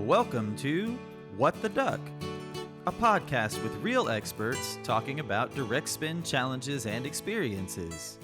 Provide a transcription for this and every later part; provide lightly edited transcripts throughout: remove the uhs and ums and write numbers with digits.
Welcome to What the Duck, a podcast with real experts talking about direct spend challenges and experiences.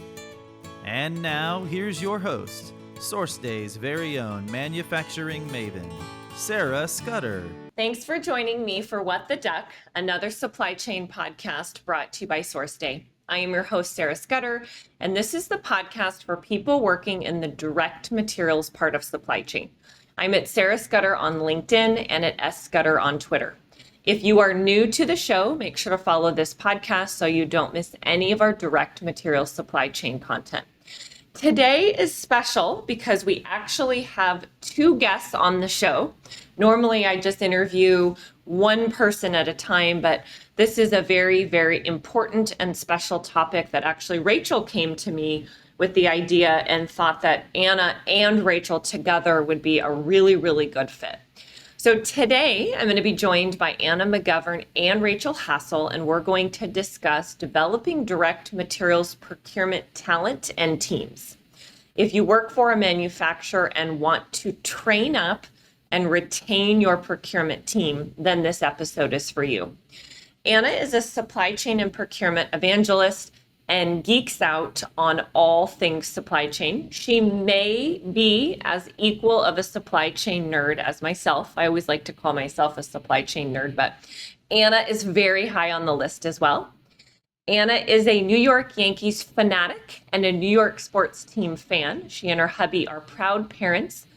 And now, here's your host, SourceDay's very own manufacturing maven, Sarah Scudder. Thanks for joining me for What the Duck, another supply chain podcast brought to you by SourceDay. I am your host, Sarah Scudder, and this is the podcast for people working in the direct materials part of supply chain. I'm at Sarah Scudder on LinkedIn and at S Scudder on Twitter. If you are new to the show, make sure to follow this podcast so you don't miss any of our direct material supply chain content. Today is special because we actually have two guests on the show. Normally, I just interview one person at a time, but this is a very, very important and special topic that actually Rachel came to me with the idea and thought that Anna and Rachel together would be a really, really good fit. So today I'm going to be joined by Anna McGovern and Rachel Hassall, and we're going to discuss developing direct materials procurement talent and teams. If you work for a manufacturer and want to train up and retain your procurement team, then this episode is for you. Anna is a supply chain and procurement evangelist and geeks out on all things supply chain. She may be as equal of a supply chain nerd as myself. I always like to call myself a supply chain nerd, but Anna is very high on the list as well. Anna is a New York Yankees fanatic and a New York sports team fan. She and her hubby are proud parents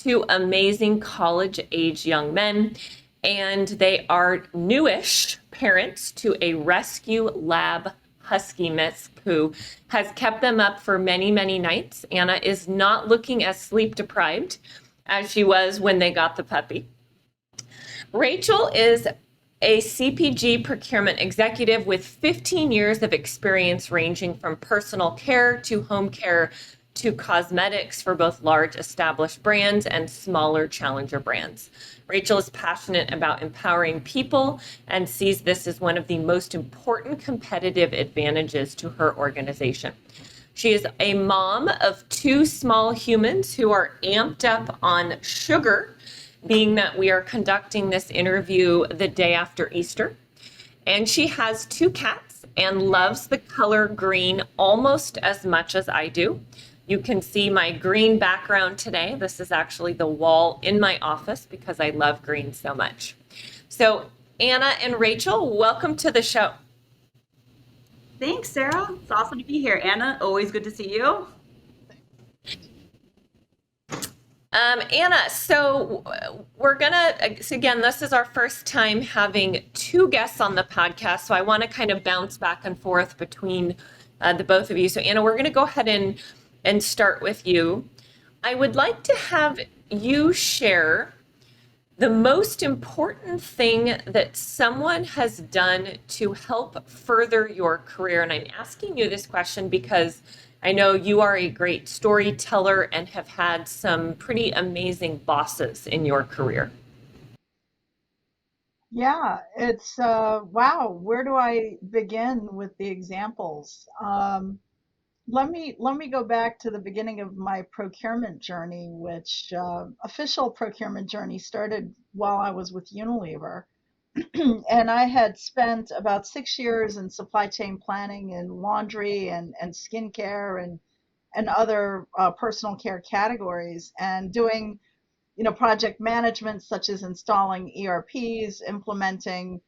to amazing college-age young men, and they are newish parents to a rescue lab husky mix who has kept them up for many, many nights. Anna is not looking as sleep deprived as she was when they got the puppy. Rachel is a CPG procurement executive with 15 years of experience ranging from personal care to home care to cosmetics for both large established brands and smaller challenger brands. Rachel is passionate about empowering people and sees this as one of the most important competitive advantages to her organization. She is a mom of two small humans who are amped up on sugar, being that we are conducting this interview the day after Easter. And she has two cats and loves the color green almost as much as I do. You can see my green background today. This is actually the wall in my office because I love green so much. So Anna and Rachel, welcome to the show. Thanks, Sarah. It's awesome to be here. Anna, always good to see you. Anna, so we're again, this is our first time having two guests on the podcast, so I want to kind of bounce back and forth between the both of you. So Anna, we're going to go ahead and start with you. I would like to have you share the most important thing that someone has done to help further your career. And I'm asking you this question because I know you are a great storyteller and have had some pretty amazing bosses in your career. Yeah, it's wow. Where do I begin with the examples? Let me go back to the beginning of my procurement journey, which official procurement journey started while I was with Unilever. And I had spent about 6 years in supply chain planning in laundry and skincare and other personal care categories, and doing project management such as installing ERPs, implementing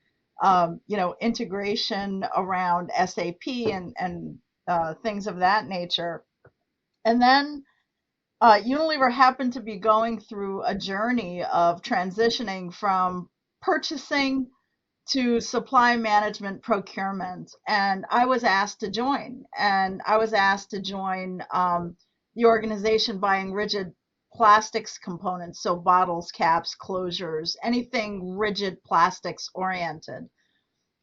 integration around SAP and things of that nature. And then Unilever happened to be going through a journey of transitioning from purchasing to supply management procurement. And I was asked to join. And I was asked to join the organization buying rigid plastics components, so bottles, caps, closures, anything rigid plastics oriented.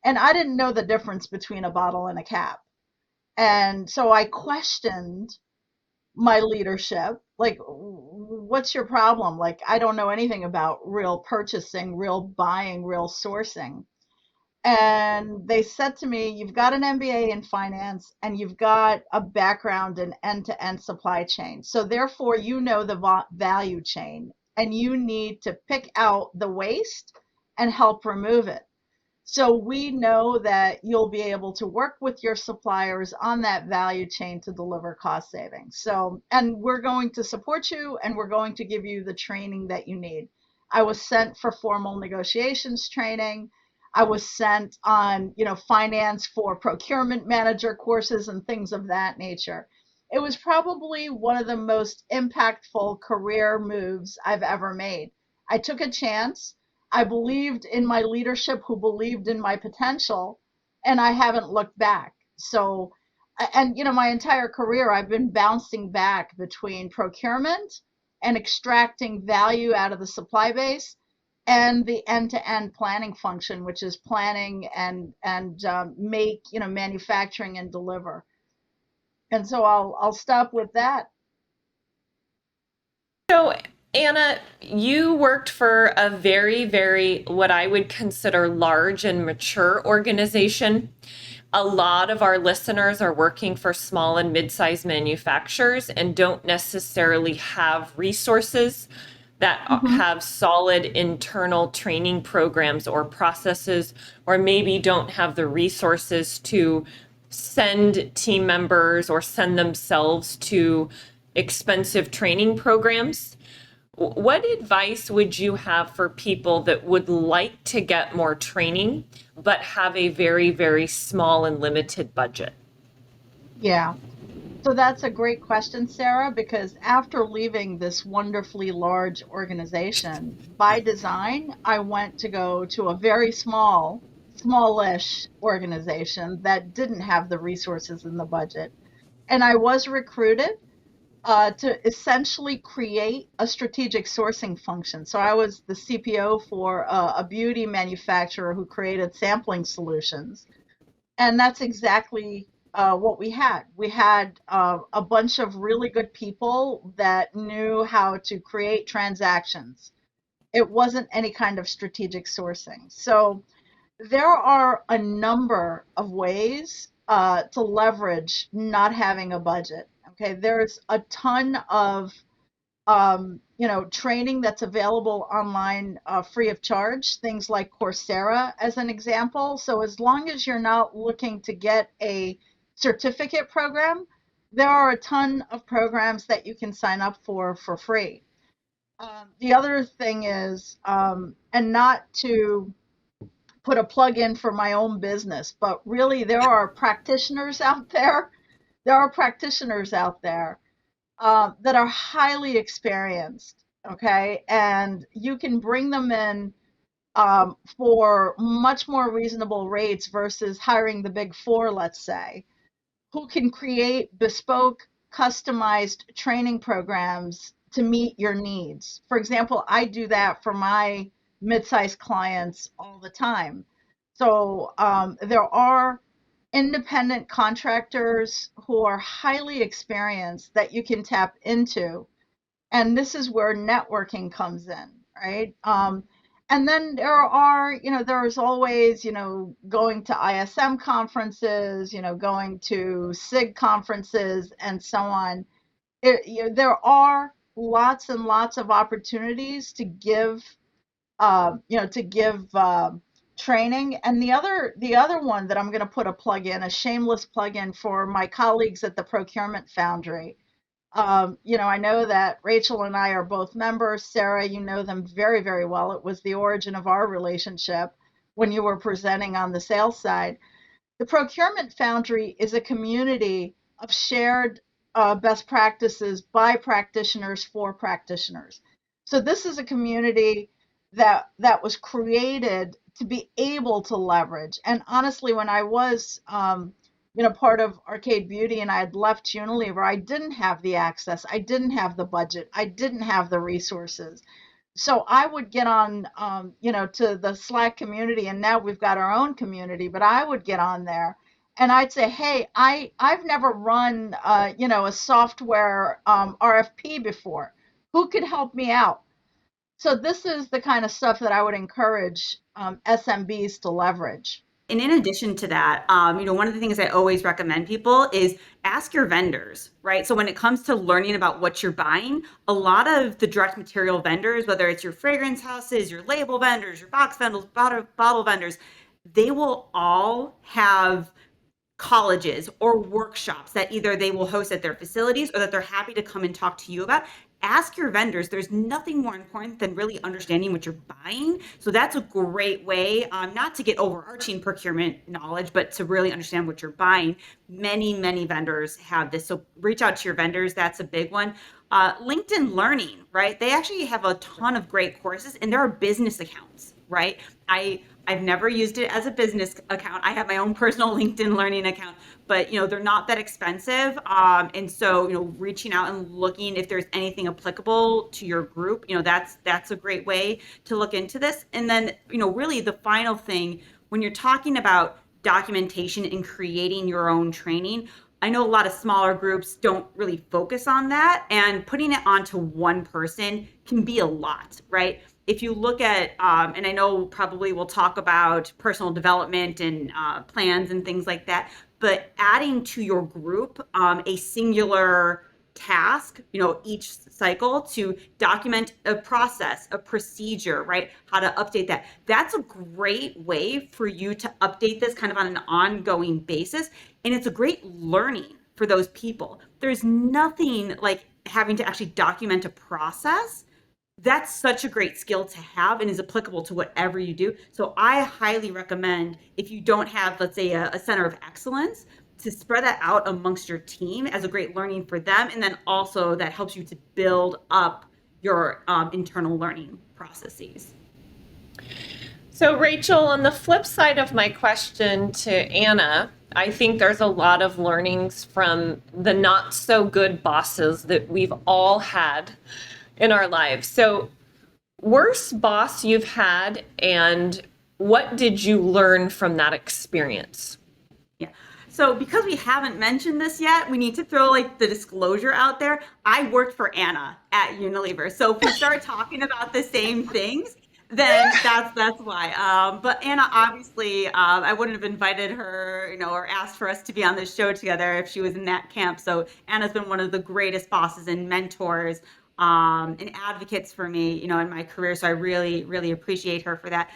And I didn't know the difference between a bottle and a cap. And so I questioned my leadership, like, what's your problem? Like, I don't know anything about real purchasing, real buying, real sourcing. And they said to me, you've got an MBA in finance and you've got a background in end-to-end supply chain. So therefore, you know the value chain. and you need to pick out the waste and help remove it. So we know that you'll be able to work with your suppliers on that value chain to deliver cost savings. So, and we're going to support you and we're going to give you the training that you need. I was sent for formal negotiations training. I was sent on, finance for procurement manager courses and things of that nature. It was probably one of the most impactful career moves I've ever made. I took a chance. I believed in my leadership who believed in my potential, and I haven't looked back. So, and my entire career, I've been bouncing back between procurement and extracting value out of the supply base and the end-to-end planning function, which is planning and make, manufacturing and deliver. And so I'll stop with that. So, Anna, you worked for a very, very, what I would consider large and mature organization. A lot of our listeners are working for small and mid-sized manufacturers and don't necessarily have resources that have solid internal training programs or processes, or maybe don't have the resources to send team members or send themselves to expensive training programs. What advice would you have for people that would like to get more training but have a very, very small and limited budget? Yeah. So that's a great question, Sarah, because after leaving this wonderfully large organization, by design, I went to go to a very smallish organization that didn't have the resources in the budget. And I was recruited to essentially create a strategic sourcing function. So I was the CPO for a beauty manufacturer who created sampling solutions. And that's exactly what we had. We had a bunch of really good people that knew how to create transactions. It wasn't any kind of strategic sourcing. So there are a number of ways to leverage not having a budget. Okay, there's a ton of training that's available online free of charge, things like Coursera as an example. So as long as you're not looking to get a certificate program, there are a ton of programs that you can sign up for free. The other thing is, and not to put a plug in for my own business, but really there are practitioners out there. There are practitioners out there that are highly experienced, okay? And you can bring them in for much more reasonable rates versus hiring the big four, let's say, who can create bespoke, customized training programs to meet your needs. For example, I do that for my mid-sized clients all the time. So there are independent contractors who are highly experienced that you can tap into. And this is where networking comes in, right? And then there's always, going to ISM conferences, going to SIG conferences and so on. There are lots and lots of opportunities to give training. And the other one that I'm going to put a shameless plug in for my colleagues at the Procurement Foundry. I know that Rachel and I are both members. Sarah, you know them very, very well. It was the origin of our relationship when you were presenting on the sales side. The Procurement Foundry is a community of shared best practices by practitioners for practitioners. So this is a community that was created to be able to leverage. And honestly, when I was part of Arcade Beauty and I had left Unilever, I didn't have the access, I didn't have the budget, I didn't have the resources. So I would get on, to the Slack community, and now we've got our own community, but I would get on there and I'd say, hey, I've never run, a software RFP before. Who could help me out? So this is the kind of stuff that I would encourage SMBs to leverage. And in addition to that, one of the things I always recommend people is ask your vendors, right? So when it comes to learning about what you're buying, a lot of the direct material vendors, whether it's your fragrance houses, your label vendors, your box vendors, bottle vendors, they will all have colleges or workshops that either they will host at their facilities or that they're happy to come and talk to you about. Ask your vendors. There's nothing more important than really understanding what you're buying. So that's a great way, not to get overarching procurement knowledge, but to really understand what you're buying. Many vendors have this. So reach out to your vendors. That's a big one. LinkedIn Learning, right? They actually have a ton of great courses, and there are business accounts, right? I've never used it as a business account. I have my own personal LinkedIn Learning account, but they're not that expensive. And so reaching out and looking if there's anything applicable to your group, that's a great way to look into this. And then really the final thing, when you're talking about documentation and creating your own training, I know a lot of smaller groups don't really focus on that, and putting it onto one person can be a lot, right? If you look at, and I know probably we'll talk about personal development and plans and things like that, but adding to your group a singular task, each cycle to document a process, a procedure, right? How to update that. That's a great way for you to update this kind of on an ongoing basis. And it's a great learning for those people. There's nothing like having to actually document a process. That's such a great skill to have and is applicable to whatever you do. So I highly recommend, if you don't have, let's say, a center of excellence, to spread that out amongst your team as a great learning for them. And then also that helps you to build up your internal learning processes. So Rachel, on the flip side of my question to Anna, I think there's a lot of learnings from the not so good bosses that we've all had in our lives. So worst boss you've had, and what did you learn from that experience? Yeah. So because we haven't mentioned this yet, we need to throw the disclosure out there. I worked for Anna at Unilever. So if we start talking about the same things, then that's why. But Anna, obviously, I wouldn't have invited her, or asked for us to be on this show together if she was in that camp. So Anna's been one of the greatest bosses and mentors and advocates for me, in my career. So I really, really appreciate her for that.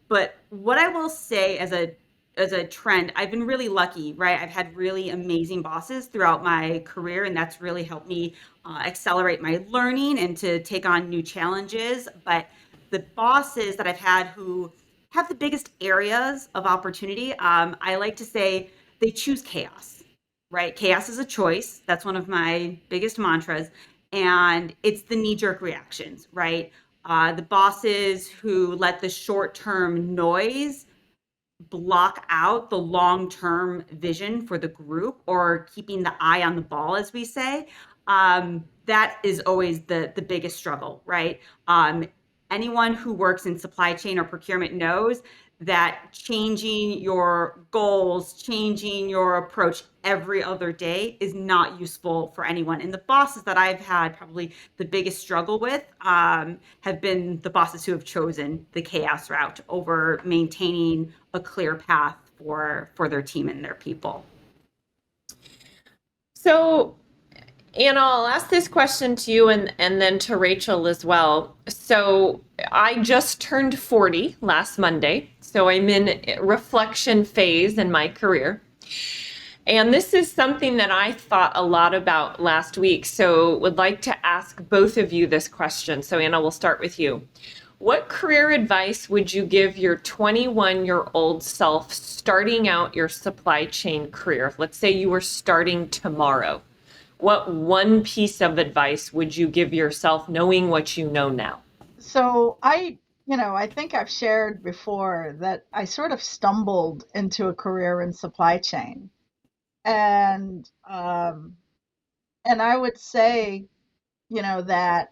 But what I will say as a trend, I've been really lucky, right? I've had really amazing bosses throughout my career, and that's really helped me accelerate my learning and to take on new challenges. But the bosses that I've had who have the biggest areas of opportunity, I like to say they choose chaos, right? Chaos is a choice. That's one of my biggest mantras. And it's the knee-jerk reactions, right? The bosses who let the short-term noise block out the long-term vision for the group, or keeping the eye on the ball, as we say. That is always the biggest struggle, right? Anyone who works in supply chain or procurement knows that changing your goals, changing your approach every other day is not useful for anyone. And the bosses that I've had probably the biggest struggle with have been the bosses who have chosen the chaos route over maintaining a clear path for their team and their people. So Anna, I'll ask this question to you and then to Rachel as well. So I just turned 40 last Monday, so I'm in reflection phase in my career. And this is something that I thought a lot about last week, so would like to ask both of you this question. So Anna, we'll start with you. What career advice would you give your 21-year-old self starting out your supply chain career? Let's say you were starting tomorrow. What one piece of advice would you give yourself knowing what you know now? So I think I've shared before that I sort of stumbled into a career in supply chain. And I would say, that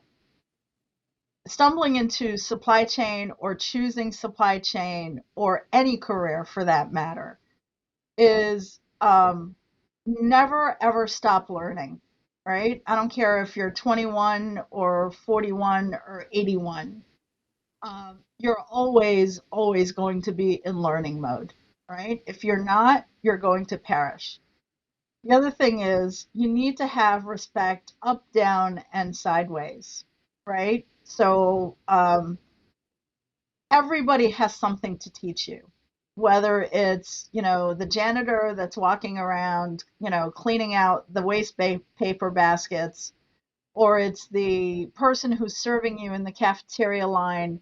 stumbling into supply chain or choosing supply chain or any career for that matter is never ever stop learning, right? I don't care if you're 21 or 41 or 81. you're always going to be in learning mode, right? If you're not, you're going to perish. The other thing is you need to have respect up, down, and sideways, right? So everybody has something to teach you, whether it's, the janitor that's walking around, cleaning out the paper baskets, or it's the person who's serving you in the cafeteria line,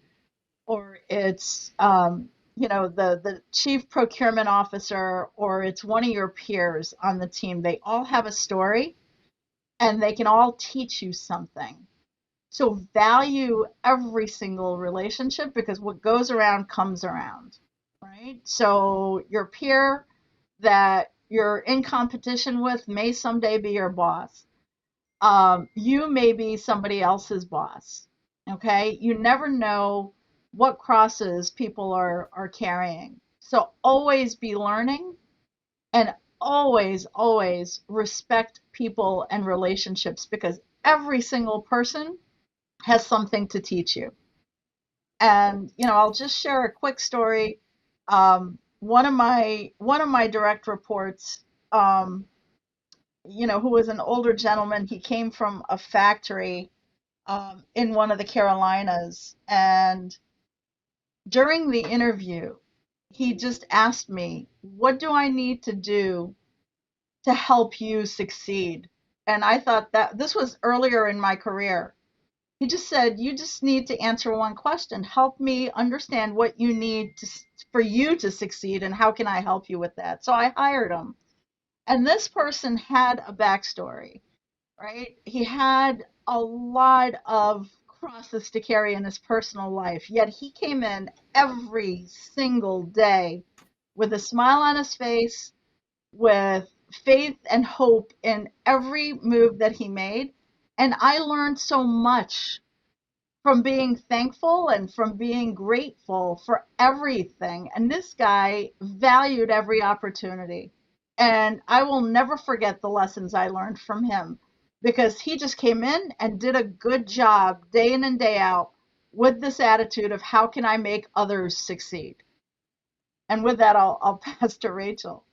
or it's the chief procurement officer, or it's one of your peers on the team. They all have a story and they can all teach you something. So value every single relationship, because what goes around comes around, right? So your peer that you're in competition with may someday be your boss. You may be somebody else's boss. Okay, you never know what crosses people are carrying. So always be learning, and always respect people and relationships, because every single person has something to teach you. And I'll just share a quick story. One of my direct reports, who was an older gentleman, he came from a factory in one of the Carolinas, and during the interview, he just asked me, "What do I need to do to help you succeed?" And I thought that this was earlier in my career. He just said, "You just need to answer one question. Help me understand what you need for you to succeed, and how can I help you with that?" So I hired him. And this person had a backstory, right? He had a lot of crosses to carry in his personal life, yet he came in every single day with a smile on his face, with faith and hope in every move that he made. And I learned so much from being thankful and from being grateful for everything. And this guy valued every opportunity. And I will never forget the lessons I learned from him, because he just came in and did a good job day in and day out with this attitude of, how can I make others succeed? And with that, I'll pass to Rachel.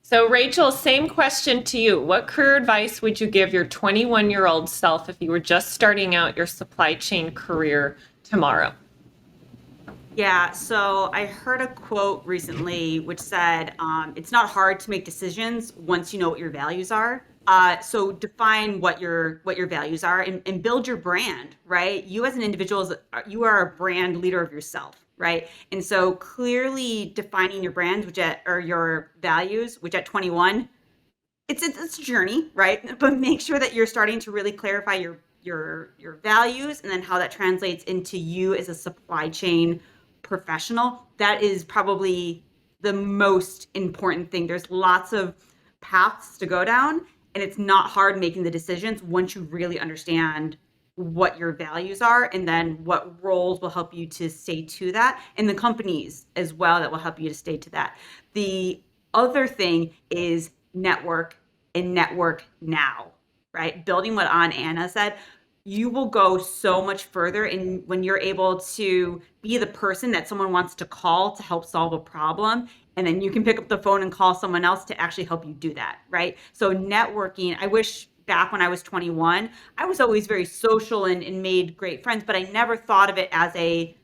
So, Rachel, same question to you. What career advice would you give your 21-year-old self if you were just starting out your supply chain career tomorrow? Yeah, so I heard a quote recently which said, it's not hard to make decisions once you know what your values are. So define what your values are, and build your brand, right? You as an individual, you are a brand leader of yourself, right? And so clearly defining your brand, or your values, which at 21, it's a journey, right? But make sure that you're starting to really clarify your values, and then how that translates into you as a supply chain professional. That is probably the most important thing. There's lots of paths to go down, and it's not hard making the decisions once you really understand what your values are, and then what roles will help you to stay to that, and the companies as well that will help you to stay to that. The other thing is network, and network now, right? Building what Anna said, you will go so much further when you're able to be the person that someone wants to call to help solve a problem. And then you can pick up the phone and call someone else to actually help you do that, right? So networking, I wish back when I was 21, I was always very social and made great friends, but I never thought of it as a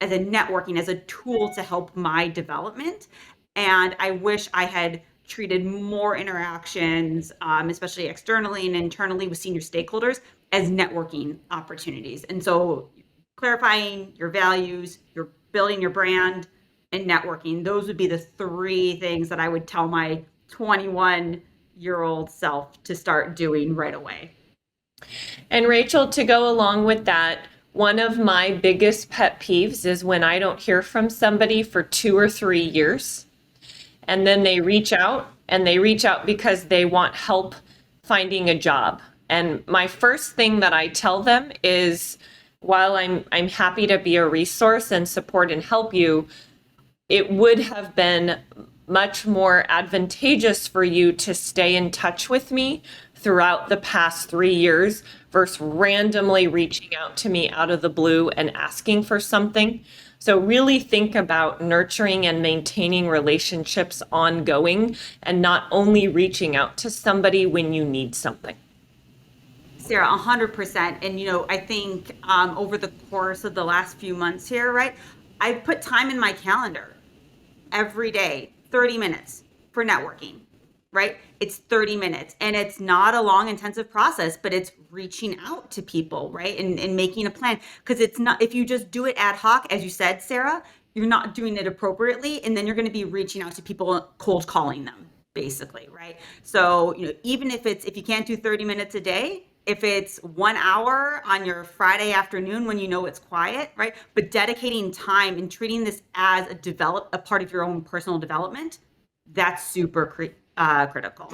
networking, as a tool to help my development. And I wish I had treated more interactions, especially externally and internally with senior stakeholders, as networking opportunities. And so clarifying your values, you're building your brand, and networking, those would be the three things that I would tell my 21-year-old self to start doing right away. And Rachel, to go along with that, one of my biggest pet peeves is when I don't hear from somebody for 2 or 3 years, and then they reach out because they want help finding a job. And my first thing that I tell them is, while I'm happy to be a resource and support and help you, it would have been much more advantageous for you to stay in touch with me throughout the past 3 years versus randomly reaching out to me out of the blue and asking for something. So really think about nurturing and maintaining relationships ongoing and not only reaching out to somebody when you need something. Sarah, 100%. And, I think over the course of the last few months here, right, I've put time in my calendar every day, 30 minutes for networking, right? It's 30 minutes and it's not a long, intensive process, but it's reaching out to people, right? And making a plan. Because it's not, if you just do it ad hoc, as you said, Sarah, you're not doing it appropriately. And then you're going to be reaching out to people, cold calling them, basically, right? So, even if you can't do 30 minutes a day, if it's 1 hour on your Friday afternoon when it's quiet, right? But dedicating time and treating this as a part of your own personal development, that's super critical.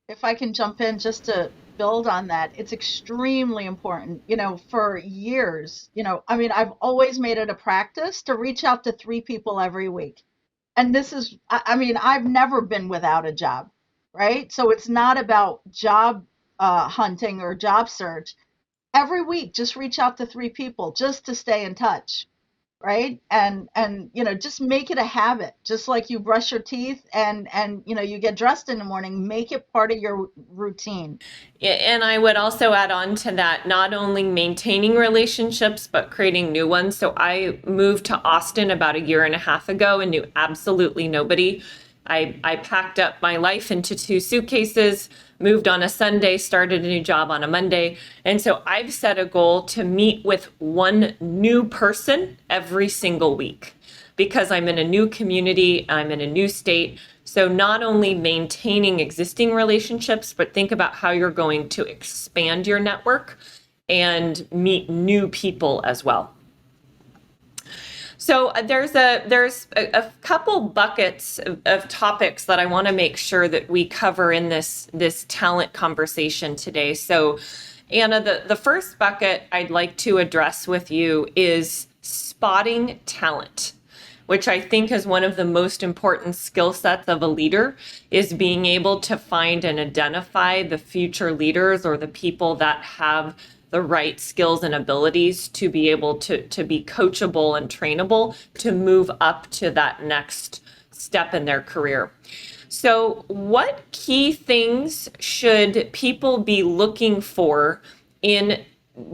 If I can jump in just to build on that, it's extremely important. For years, I've always made it a practice to reach out to 3 people every week. And this is, I've never been without a job, right? So it's not about job hunting or job search. Every week, just reach out to 3 people just to stay in touch, right? And just make it a habit, just like you brush your teeth and you get dressed in the morning. Make it part of your routine. And I would also add on to that, not only maintaining relationships, but creating new ones. So I moved to Austin about a year and a half ago and knew absolutely nobody. I packed up my life into 2 suitcases, moved on a Sunday, started a new job on a Monday. And so I've set a goal to meet with 1 new person every single week because I'm in a new community, I'm in a new state. So not only maintaining existing relationships, but think about how you're going to expand your network and meet new people as well. So there's a couple buckets of topics that I want to make sure that we cover in this talent conversation today. So Anna, the first bucket I'd like to address with you is spotting talent, which I think is one of the most important skill sets of a leader, is being able to find and identify the future leaders or the people that have the right skills and abilities to be able to be coachable and trainable to move up to that next step in their career. So what key things should people be looking for in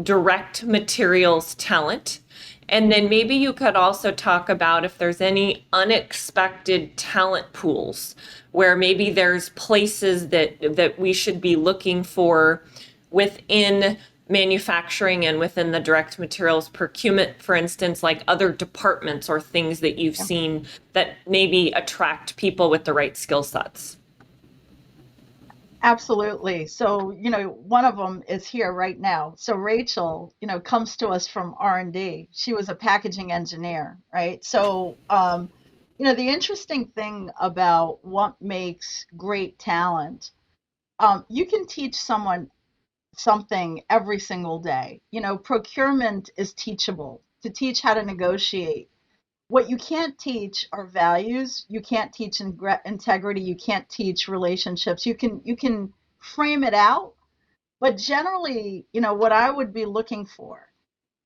direct materials talent? And then maybe you could also talk about if there's any unexpected talent pools where maybe there's places that we should be looking for within manufacturing and within the direct materials procurement, for instance, like other departments or things that you've seen that maybe attract people with the right skill sets. Absolutely. So, one of them is here right now. So Rachel, comes to us from R&D. She was a packaging engineer, right? So, the interesting thing about what makes great talent, you can teach someone something every single day. Procurement is teachable, to teach how to negotiate. What you can't teach are values. You can't teach integrity. You can't teach relationships. You can frame it out, but generally, what I would be looking for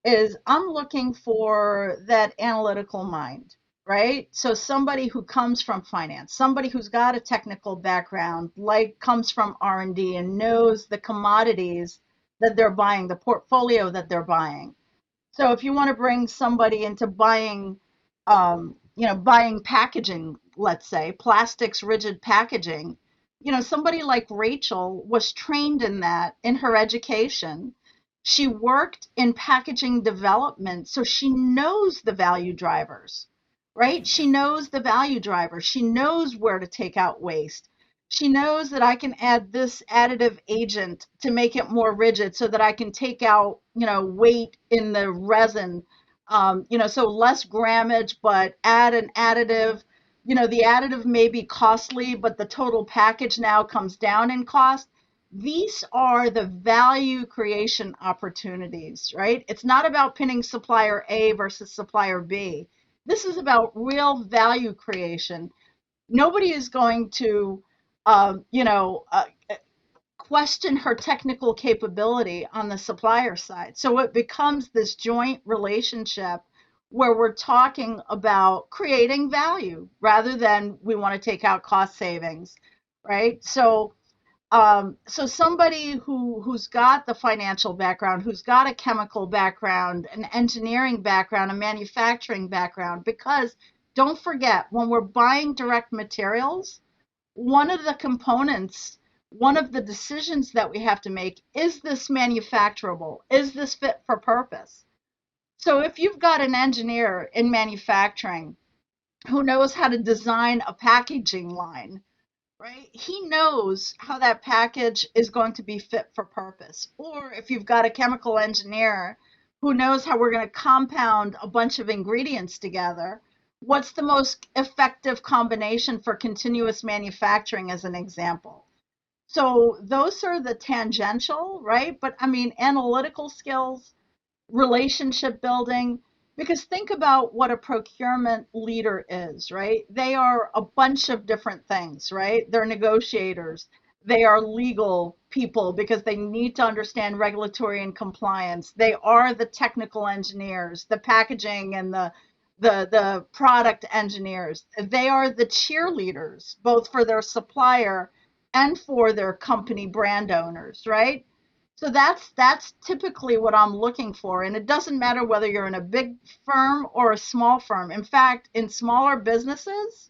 is I'm looking for that analytical mind, right? So somebody who comes from finance, somebody who's got a technical background, like comes from R&D and knows the commodities that they're buying, the portfolio that they're buying. So if you want to bring somebody into buying, buying packaging, let's say plastics, rigid packaging, somebody like Rachel was trained in that in her education. She worked in packaging development, so she knows the value drivers, right? She knows the value drivers. She knows where to take out waste. She knows that I can add this additive agent to make it more rigid so that I can take out, weight in the resin, so less grammage, but add an additive. The additive may be costly, but the total package now comes down in cost. These are the value creation opportunities, right? It's not about pinning supplier A versus supplier B. This is about real value creation. Nobody is going to, question her technical capability on the supplier side. So it becomes this joint relationship where we're talking about creating value rather than we want to take out cost savings, right? So somebody who's got the financial background, who's got a chemical background, an engineering background, a manufacturing background, because don't forget, when we're buying direct materials, one of the components, one of the decisions that we have to make, is this manufacturable? Is this fit for purpose? So if you've got an engineer in manufacturing who knows how to design a packaging line, right? He knows how that package is going to be fit for purpose. Or if you've got a chemical engineer who knows how we're going to compound a bunch of ingredients together, what's the most effective combination for continuous manufacturing, as an example? So those are the tangential, right? But I mean, analytical skills, relationship building, because think about what a procurement leader is, right? They are a bunch of different things, right? They're negotiators. They are legal people because they need to understand regulatory and compliance. They are the technical engineers, the packaging and the product engineers. They are the cheerleaders, both for their supplier and for their company brand owners, right? So that's typically what I'm looking for. And it doesn't matter whether you're in a big firm or a small firm. In fact, in smaller businesses,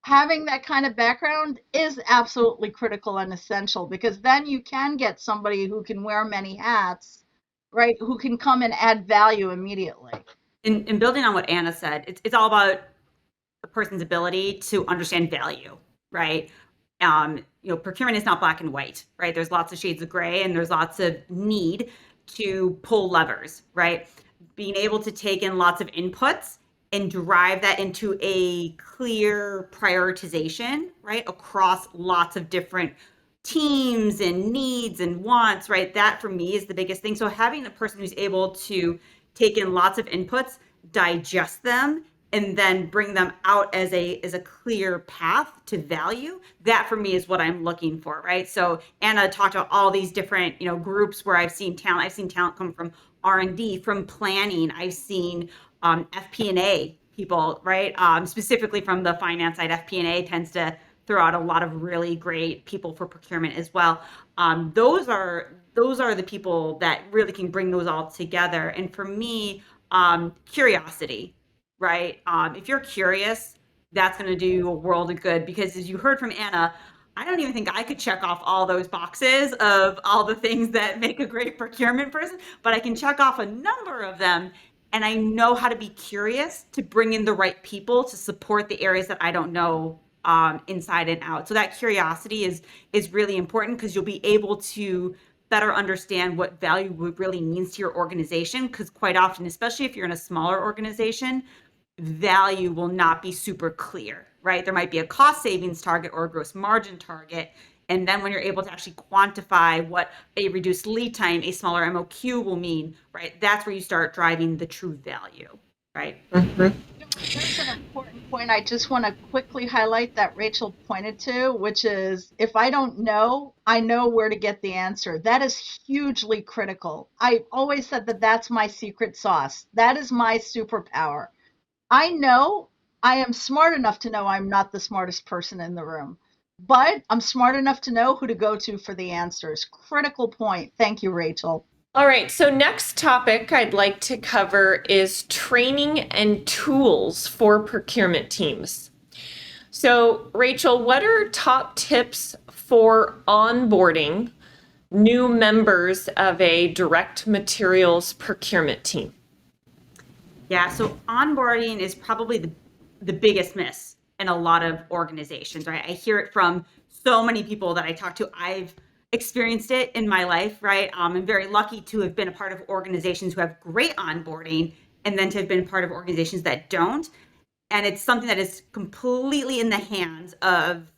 having that kind of background is absolutely critical and essential, because then you can get somebody who can wear many hats, right? Who can come and add value immediately. In building on what Anna said, it's all about a person's ability to understand value, right? Procurement is not black and white, right? There's lots of shades of gray, and there's lots of need to pull levers, right? Being able to take in lots of inputs and drive that into a clear prioritization, right? Across lots of different teams and needs and wants, right? That for me is the biggest thing. So having a person who's able to take in lots of inputs, digest them, and then bring them out as a clear path to value, that for me is what I'm looking for, right? So Anna talked about all these different groups where I've seen talent. I've seen talent come from R&D, from planning. I've seen FP&A people, right? Specifically from the finance side. FP&A tends to throw out a lot of really great people for procurement as well. Those are the people that really can bring those all together. And for me, curiosity, right? If you're curious, that's going to do a world of good, because as you heard from Anna, I don't even think I could check off all those boxes of all the things that make a great procurement person, but I can check off a number of them. And I know how to be curious to bring in the right people to support the areas that I don't know inside and out. So that curiosity is really important, because you'll be able to better understand what value really means to your organization. Because quite often, especially if you're in a smaller organization, value will not be super clear, right? There might be a cost savings target or a gross margin target. And then when you're able to actually quantify what a reduced lead time, a smaller MOQ will mean, right? That's where you start driving the true value, right? Mm-hmm. That's an important point. I just want to quickly highlight that Rachel pointed to, which is, if I don't know, I know where to get the answer. That is hugely critical. I always said that that's my secret sauce. That is my superpower. I know I am smart enough to know I'm not the smartest person in the room, but I'm smart enough to know who to go to for the answers. Critical point. Thank you, Rachel. All right, so next topic I'd like to cover is training and tools for procurement teams. So, Rachel, what are top tips for onboarding new members of a direct materials procurement team? Yeah, so onboarding is probably the biggest miss in a lot of organizations, right? I hear it from so many people that I talk to. I've experienced it in my life, right? I'm very lucky to have been a part of organizations who have great onboarding, and then to have been part of organizations that don't. And it's something that is completely in the hands of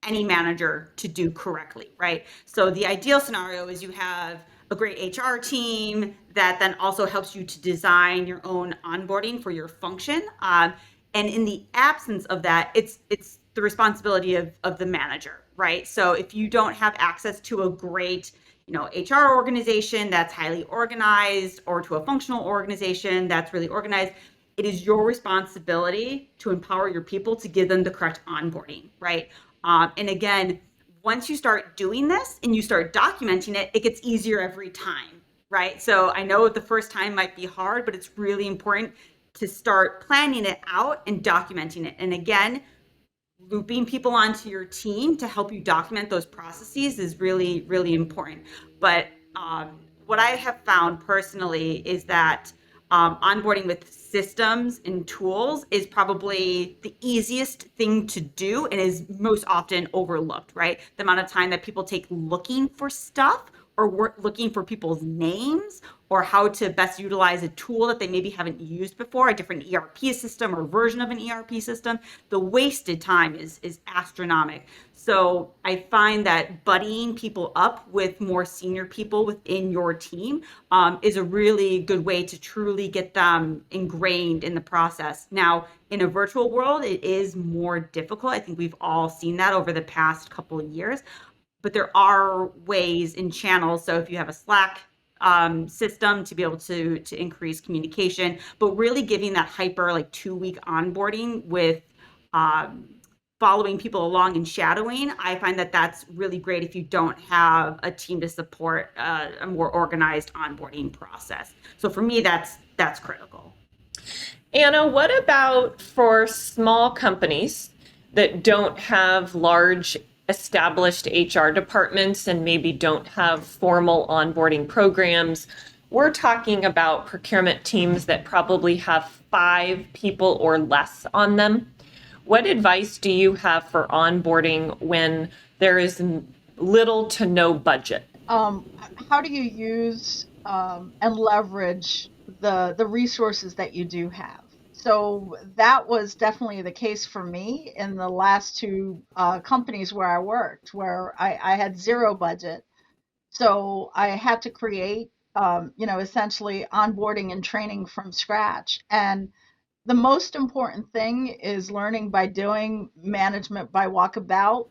any manager to do correctly, right? So the ideal scenario is you have a great HR team that then also helps you to design your own onboarding for your function. And in the absence of that, it's the responsibility of the manager, right? So if you don't have access to a great, HR organization that's highly organized, or to a functional organization that's really organized, it is your responsibility to empower your people to give them the correct onboarding, right? And again, once you start doing this and you start documenting it, it gets easier every time, right? So I know the first time might be hard, but it's really important to start planning it out and documenting it. And again, looping people onto your team to help you document those processes is really, really important. But what I have found personally is that onboarding with systems and tools is probably the easiest thing to do and is most often overlooked, right? The amount of time that people take looking for stuff, or looking for people's names, or how to best utilize a tool that they maybe haven't used before, a different ERP system or version of an ERP system. The wasted time is astronomical. So I find that buddying people up with more senior people within your team is a really good way to truly get them ingrained in the process. Now, in a virtual world, it is more difficult. I think we've all seen that over the past couple of years. But there are ways and channels. So if you have a Slack system, to be able to increase communication, but really giving that hyper 2-week onboarding with following people along and shadowing, I find that that's really great if you don't have a team to support a more organized onboarding process. So for me, that's critical. Anna, what about for small companies that don't have large established HR departments and maybe don't have formal onboarding programs? We're talking about procurement teams that probably have 5 people or less on them. What advice do you have for onboarding when there is little to no budget? How do you use and leverage the resources that you do have? So that was definitely the case for me in the last 2 companies where I worked, where I had 0 budget. So I had to create, essentially onboarding and training from scratch. And the most important thing is learning by doing, management by walkabout,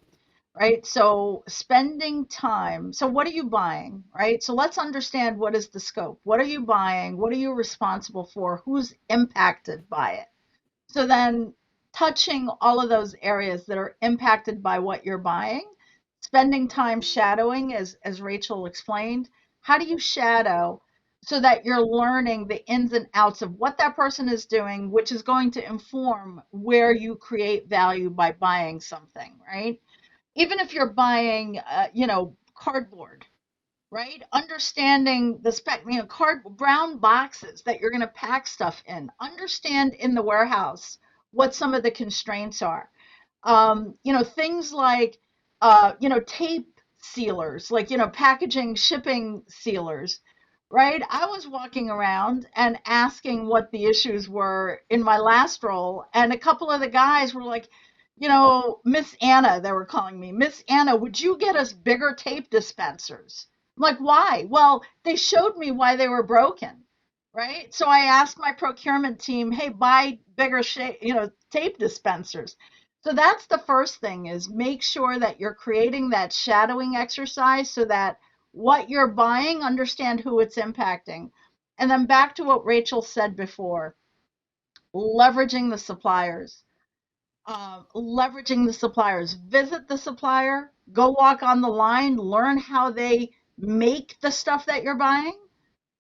right? So spending time. So what are you buying, right? So let's understand, what is the scope? What are you buying? What are you responsible for? Who's impacted by it? So then touching all of those areas that are impacted by what you're buying, spending time shadowing, as Rachel explained. How do you shadow so that you're learning the ins and outs of what that person is doing, which is going to inform where you create value by buying something, right? Even if you're buying, cardboard, right? Understanding the spec, brown boxes that you're going to pack stuff in. Understand in the warehouse what some of the constraints are. Things like, tape sealers, packaging, shipping sealers, right? I was walking around and asking what the issues were in my last role, and a couple of the guys were like, Miss Anna, they were calling me, Miss Anna, would you get us bigger tape dispensers? I'm like, why? Well, they showed me why they were broken, right? So I asked my procurement team, hey, buy bigger, tape dispensers. So that's the first thing, is make sure that you're creating that shadowing exercise so that what you're buying, understand who it's impacting. And then back to what Rachel said before, leveraging the suppliers. Visit the supplier, go walk on the line, learn how they make the stuff that you're buying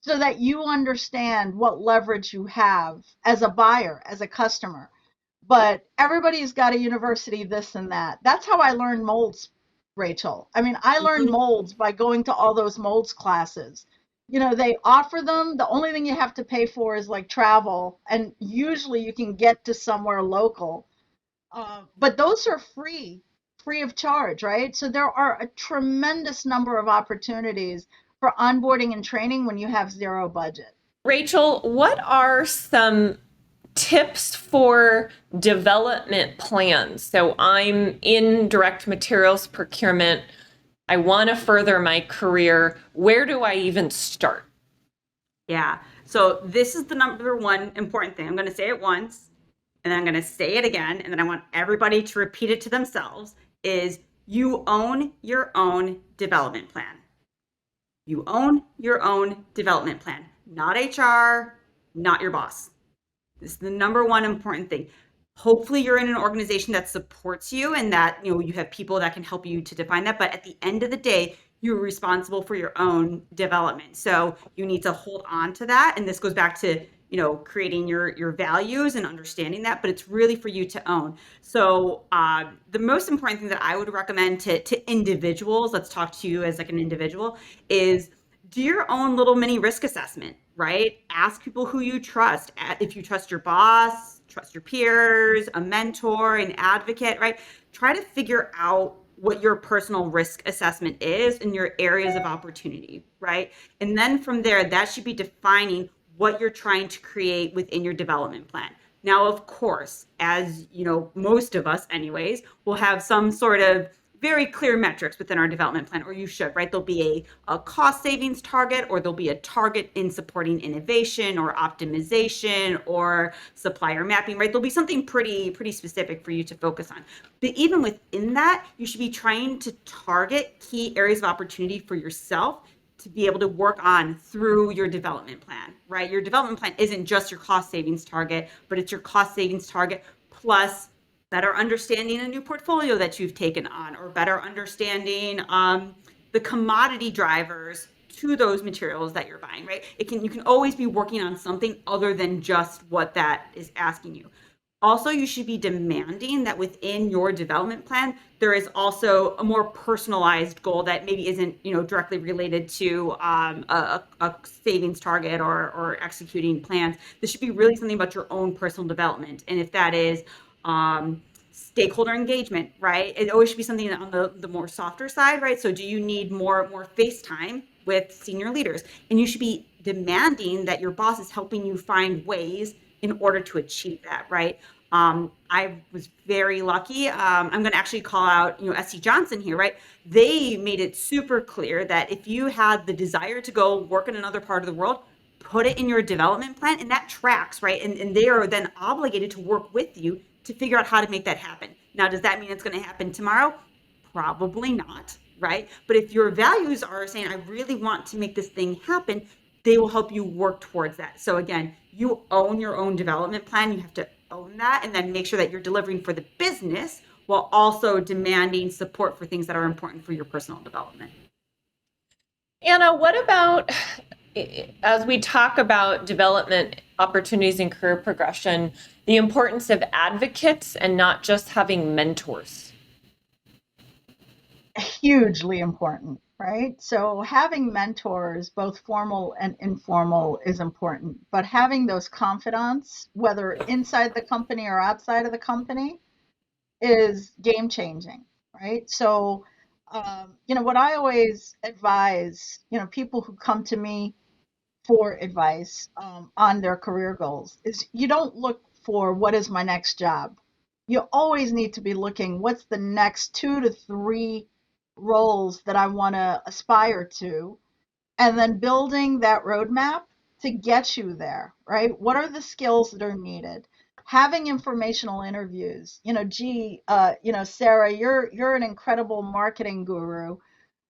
so that you understand what leverage you have as a buyer, as a customer. But everybody's got a university, this and that. That's how I learned molds, Rachel. I mean, I learned molds by going to all those molds classes. They offer them. The only thing you have to pay for is travel, and usually you can get to somewhere local. But those are free of charge, right? So there are a tremendous number of opportunities for onboarding and training when you have 0 budget. Rachel, what are some tips for development plans? So I'm in direct materials procurement. I want to further my career. Where do I even start? Yeah. So this is the number one important thing. I'm going to say it once. and I'm going to say it again, and then I want everybody to repeat it to themselves, is you own your own development plan. You own your own development plan, not HR, not your boss. This is the number one important thing. Hopefully you're in an organization that supports you and that, you have people that can help you to define that. But at the end of the day, you're responsible for your own development. So you need to hold on to that. And this goes back to, creating your values and understanding that, but it's really for you to own. So the most important thing that I would recommend to individuals, let's talk to you as like an individual, is do your own little mini risk assessment, right? Ask people who you trust. If you trust your boss, trust your peers, a mentor, an advocate, right? Try to figure out what your personal risk assessment is and your areas of opportunity, right? And then from there, that should be defining what you're trying to create within your development plan. Now, of course, as most of us anyways, will have some sort of very clear metrics within our development plan, or you should, right? There'll be a cost savings target, or there'll be a target in supporting innovation or optimization or supplier mapping, right? There'll be something pretty specific for you to focus on. But even within that, you should be trying to target key areas of opportunity for yourself to be able to work on through your development plan, right? Your development plan isn't just your cost savings target, but it's your cost savings target plus better understanding a new portfolio that you've taken on, or better understanding the commodity drivers to those materials that you're buying, right? You can always be working on something other than just what that is asking you. Also, you should be demanding that within your development plan, there is also a more personalized goal that maybe isn't, directly related to a savings target or executing plans. This should be really something about your own personal development. And if that is stakeholder engagement, right? It always should be something on the more softer side, right? So do you need more face time with senior leaders? And you should be demanding that your boss is helping you find ways in order to achieve that, right? I was very lucky. I'm going to actually call out, SC Johnson here, right? They made it super clear that if you had the desire to go work in another part of the world, put it in your development plan, and that tracks, right? And they are then obligated to work with you to figure out how to make that happen. Now, does that mean it's going to happen tomorrow? Probably not, right? But if your values are saying, I really want to make this thing happen, they will help you work towards that. So again, you own your own development plan. You have to own that and then make sure that you're delivering for the business while also demanding support for things that are important for your personal development. Anna, what about, as we talk about development opportunities and career progression, the importance of advocates and not just having mentors? Hugely important, right? So having mentors, both formal and informal, is important. But having those confidants, whether inside the company or outside of the company, is game changing, right? So, what I always advise, people who come to me for advice on their career goals is you don't look for what is my next job. You always need to be looking what's the next 2 to 3 roles that I want to aspire to, and then building that roadmap to get you there, right? What are the skills that are needed? Having informational interviews. Sarah, you're an incredible marketing guru.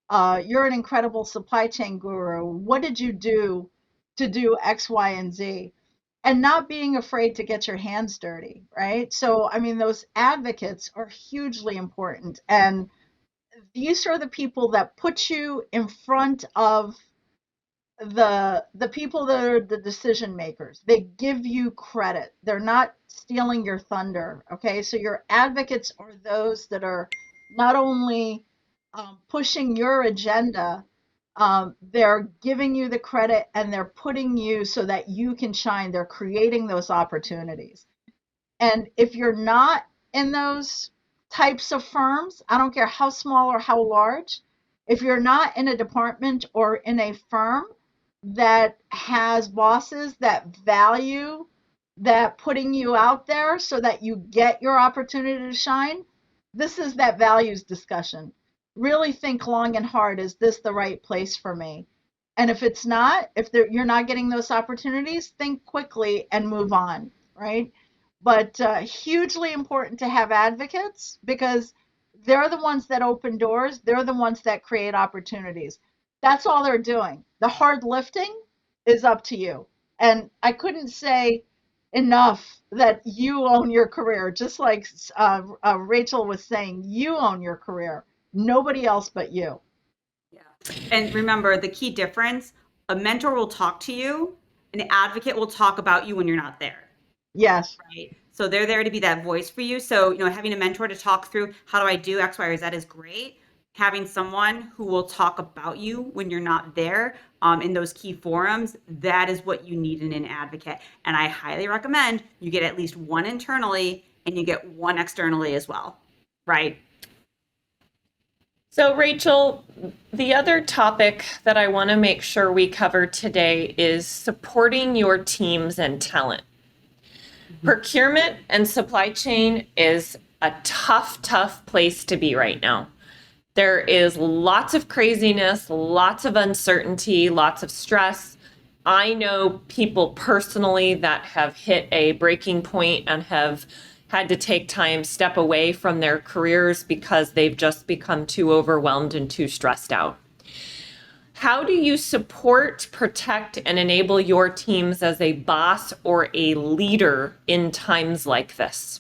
You're an incredible supply chain guru. What did you do to do X, Y, and Z? And not being afraid to get your hands dirty, right? So, those advocates are hugely important. And these are the people that put you in front of the people that are the decision makers. They give you credit. They're not stealing your thunder. Okay, so your advocates are those that are not only pushing your agenda, they're giving you the credit and they're putting you so that you can shine. They're creating those opportunities. And if you're not in those types of firms, I don't care how small or how large, if you're not in a department or in a firm that has bosses that value that putting you out there so that you get your opportunity to shine, this is that values discussion. Really think long and hard, is this the right place for me? And if it's not, if you're not getting those opportunities, think quickly and move on, right? but hugely important to have advocates because they're the ones that open doors. They're the ones that create opportunities. That's all they're doing. The hard lifting is up to you. And I couldn't say enough that you own your career. Just like Rachel was saying, you own your career. Nobody else but you. Yeah. And remember the key difference, a mentor will talk to you, an advocate will talk about you when you're not there. Yes. Right. So they're there to be that voice for you. So, having a mentor to talk through how do I do X, Y, or Z is great. Having someone who will talk about you when you're not there in those key forums, that is what you need in an advocate. And I highly recommend you get at least one internally and you get one externally as well. Right. So, Rachel, the other topic that I want to make sure we cover today is supporting your teams and talent. Procurement and supply chain is a tough place to be right now. There is lots of craziness, lots of uncertainty, lots of stress. I know people personally that have hit a breaking point and have had to take time, step away from their careers because they've just become too overwhelmed and too stressed out. How do you support, protect, and enable your teams as a boss or a leader in times like this?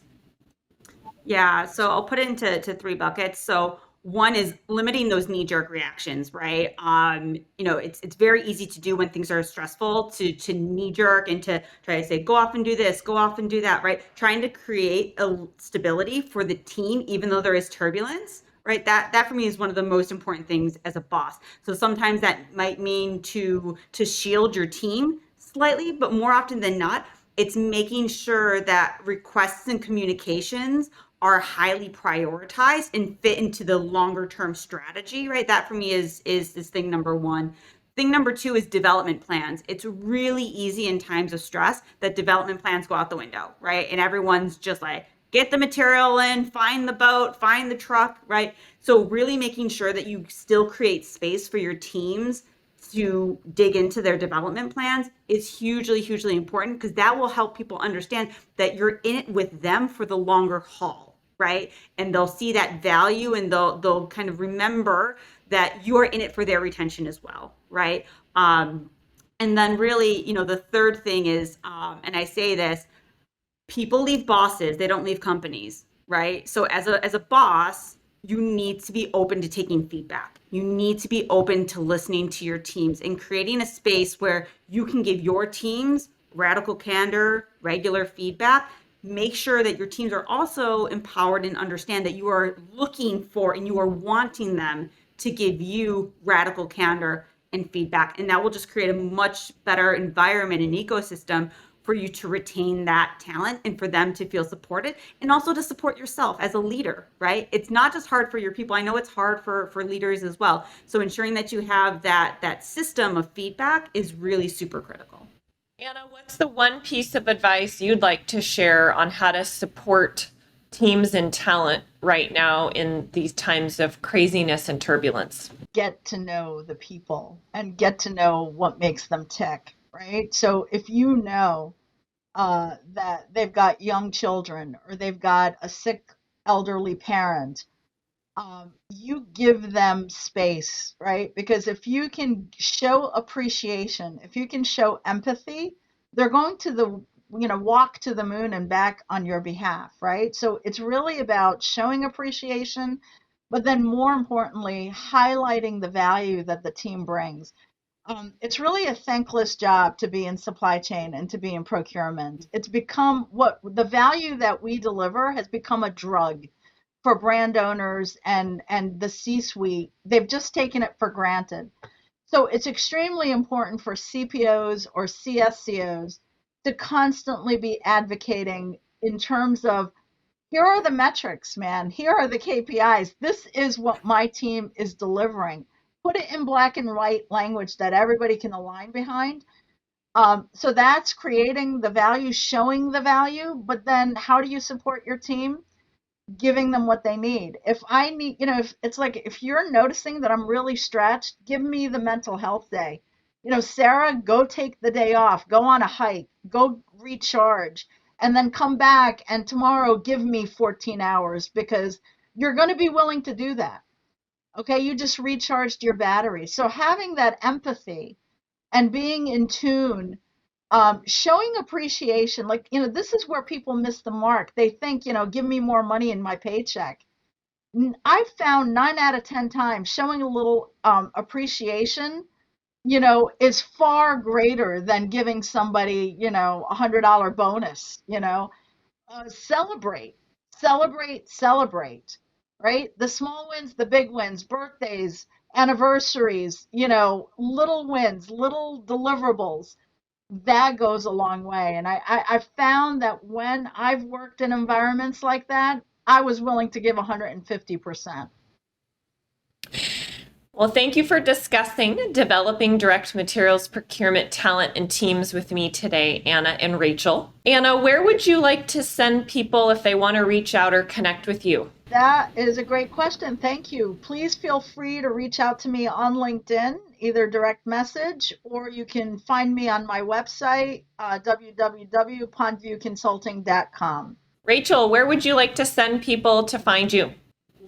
Yeah, so I'll put it into three buckets. So one is limiting those knee-jerk reactions, right? It's very easy to do when things are stressful to knee-jerk and to try to say, go off and do this, go off and do that, right? Trying to create a stability for the team, even though there is turbulence, right? That for me is one of the most important things as a boss. So sometimes that might mean to shield your team slightly, but more often than not, it's making sure that requests and communications are highly prioritized and fit into the longer term strategy, right? That for me is thing number one. Thing number two is development plans. It's really easy in times of stress that development plans go out the window, right? And everyone's just like, get the material in, find the boat, find the truck, right? So really making sure that you still create space for your teams to dig into their development plans is hugely important because that will help people understand that you're in it with them for the longer haul. Right. And they'll see that value and they'll kind of remember that you're in it for their retention as well. Right. And then really, the third thing is, and I say this, people leave bosses, they don't leave companies. Right. So as a boss, you need to be open to taking feedback. You need to be open to listening to your teams and creating a space where you can give your teams radical candor, regular feedback. Make sure that your teams are also empowered and understand that you are looking for and you are wanting them to give you radical candor and feedback. And that will just create a much better environment and ecosystem for you to retain that talent and for them to feel supported and also to support yourself as a leader, right? It's not just hard for your people. I know it's hard for leaders as well. So ensuring that you have that system of feedback is really super critical. Anna, what's the one piece of advice you'd like to share on how to support teams and talent right now in these times of craziness and turbulence? Get to know the people and get to know what makes them tick, right? So if you know that they've got young children or they've got a sick elderly parent, you give them space, right? Because if you can show appreciation, if you can show empathy, they're going to walk to the moon and back on your behalf, right? So it's really about showing appreciation, but then more importantly, highlighting the value that the team brings. It's really a thankless job to be in supply chain and to be in procurement. It's become what the value that we deliver has become a drug for brand owners and the C-suite. They've just taken it for granted. So it's extremely important for CPOs or CSCOs to constantly be advocating in terms of, here are the metrics, man. Here are the KPIs. This is what my team is delivering. Put it in black and white language that everybody can align behind. So that's creating the value, showing the value. But then how do you support your team? Giving them what they need. If I need, if it's like, if you're noticing that I'm really stretched, give me the mental health day. Sarah, go take the day off, go on a hike, go recharge. and then come back and tomorrow give me 14 hours because you're going to be willing to do that. Okay, you just recharged your battery. So having that empathy and being in tune, showing appreciation, like, this is where people miss the mark. They think, give me more money in my paycheck. I've found 9 out of 10 times showing a little appreciation, is far greater than giving somebody, $100 bonus, celebrate, celebrate, right? The small wins, the big wins, birthdays, anniversaries, little wins, little deliverables. That goes a long way. And I found that when I've worked in environments like that, I was willing to give 150%. Well, thank you for discussing developing direct materials procurement talent and teams with me today, Anna and Rachel. Anna, where would you like to send people if they want to reach out or connect with you? That is a great question. Thank you. Please feel free to reach out to me on LinkedIn, either direct message, or you can find me on my website, www.pondviewconsulting.com. Rachel, where would you like to send people to find you?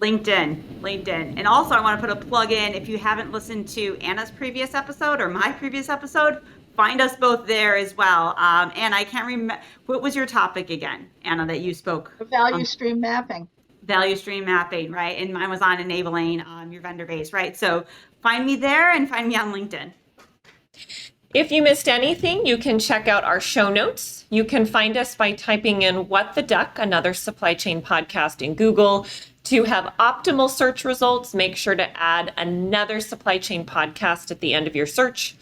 LinkedIn. And also I want to put a plug in, if you haven't listened to Anna's previous episode or my previous episode, find us both there as well. And I can't remember, what was your topic again, Anna, that you spoke? Value stream mapping. Value stream mapping, right? And mine was on enabling your vendor base, right? So find me there and find me on LinkedIn. If you missed anything, you can check out our show notes. You can find us by typing in What the Duck, another supply chain podcast in Google. To have optimal search results, make sure to add another supply chain podcast at the end of your search.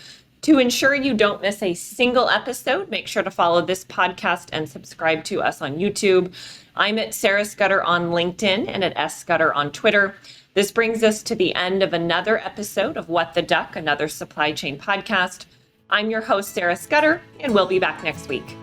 To ensure you don't miss a single episode, make sure to follow this podcast and subscribe to us on YouTube. I'm at Sarah Scudder on LinkedIn and at S Scudder on Twitter. This brings us to the end of another episode of What the Duck, another supply chain podcast. I'm your host, Sarah Scudder, and we'll be back next week.